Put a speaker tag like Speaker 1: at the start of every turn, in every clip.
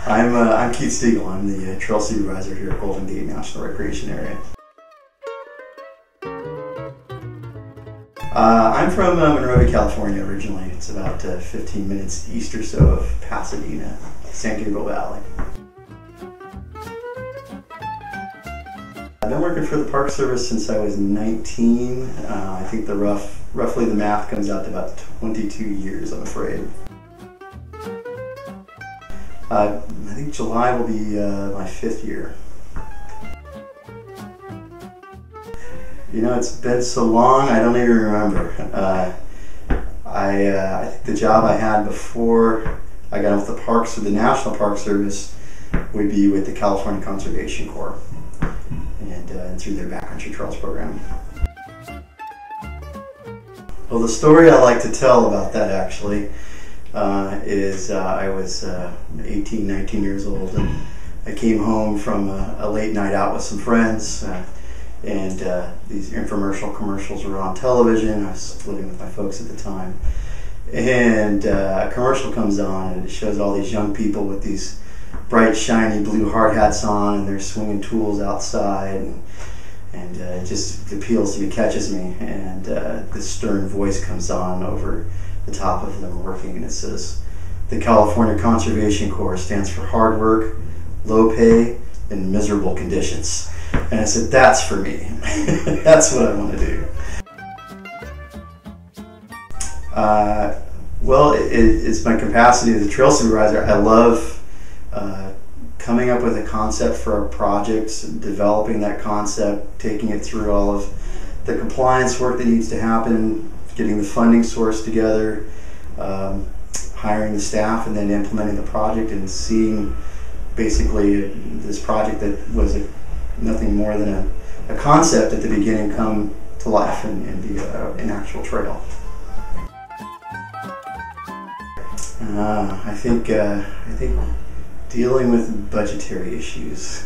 Speaker 1: I'm Keith Stiegel. I'm the trail supervisor here at Golden Gate National Recreation Area. I'm from Monrovia, California originally. It's about 15 minutes east or so of Pasadena, San Gabriel Valley. I've been working for the Park Service since I was 19. I think roughly the math comes out to about 22 years, I'm afraid. I think July will be my 5th year. You know, it's been so long, I don't even remember. I think the job I had before I got with the Parks with the National Park Service would be with the California Conservation Corps and through their backcountry trails program. Well, the story I like to tell about that actually is I was 18, 19 years old, and I came home from a late night out with some friends. And these infomercial commercials were on television. I was living with my folks at the time. And a commercial comes on and it shows all these young people with these bright, shiny blue hard hats on, and they're swinging tools outside. And it just appeals to me, catches me. And this stern voice comes on over the top of them working, and it says, "The California Conservation Corps stands for hard work, low pay, and miserable conditions." And I said, that's for me. That's what I want to do. Well, it's my capacity as a trail supervisor. I love coming up with a concept for a project, developing that concept, taking it through all of the compliance work that needs to happen, getting the funding source together, hiring the staff, and then implementing the project and seeing basically this project that was nothing more than a concept at the beginning come to life and be an actual trail. I think dealing with budgetary issues.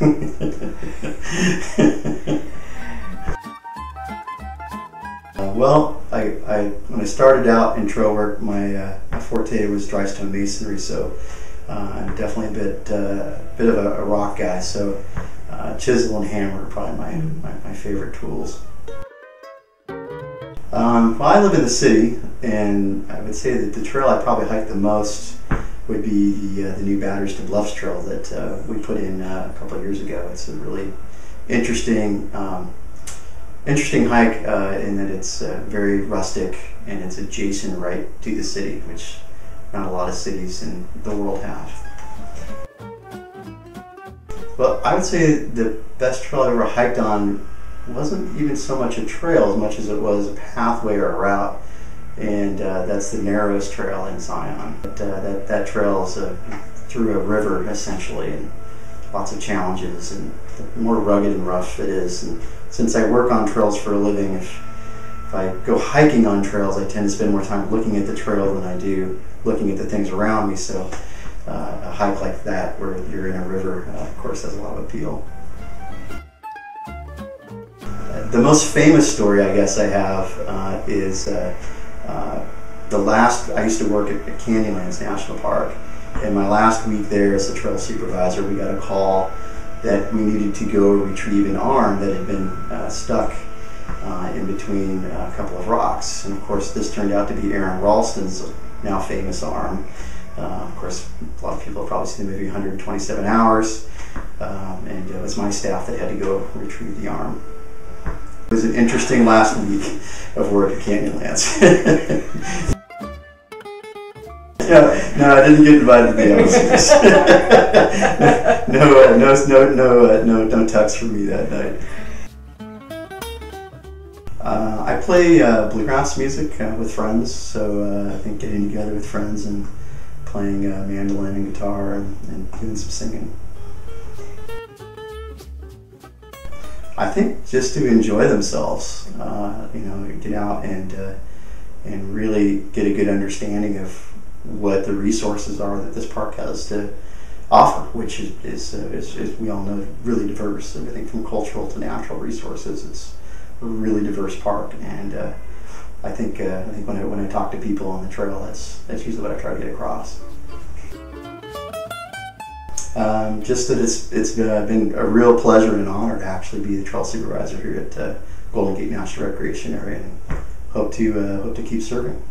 Speaker 1: Well, when I started out in trail work, my forte was dry stone masonry, so I'm definitely a bit of a rock guy. So chisel and hammer are probably my favorite tools. Well, I live in the city, and I would say that the trail I probably hike the most would be the new Batters to Bluffs trail that we put in a couple of years ago. It's a really interesting hike in that it's very rustic and it's adjacent right to the city, which not a lot of cities in the world have. Well, I would say the best trail I ever hiked on wasn't even so much a trail as much as it was a pathway or a route, and that's the Narrows Trail in Zion. That trail is through a river essentially, and lots of challenges, and the more rugged and rough it is. And since I work on trails for a living, if I go hiking on trails, I tend to spend more time looking at the trail than I do looking at the things around me. So a hike like that, where you're in a river, of course, has a lot of appeal. The most famous story I guess I have is I used to work at Canyonlands National Park, and my last week there as a trail supervisor, we got a call that we needed to go retrieve an arm that had been stuck in between a couple of rocks. And of course, this turned out to be Aron Ralston's now famous arm. Of course, a lot of people have probably seen the movie 127 Hours, and it was my staff that had to go retrieve the arm. It was an interesting last week of work at Canyonlands. No, I didn't get invited to the Oscars. No tux for me that night. I play bluegrass music with friends, so I think getting together with friends and playing mandolin and guitar and doing some singing. I think just to enjoy themselves, get out and really get a good understanding of what the resources are that this park has to offer, which is we all know, really diverse. Everything from cultural to natural resources. It's a really diverse park, and I think when I talk to people on the trail, that's usually what I try to get across. Just that it's been a real pleasure and an honor to actually be the trail supervisor here at Golden Gate National Recreation Area, and hope to keep serving.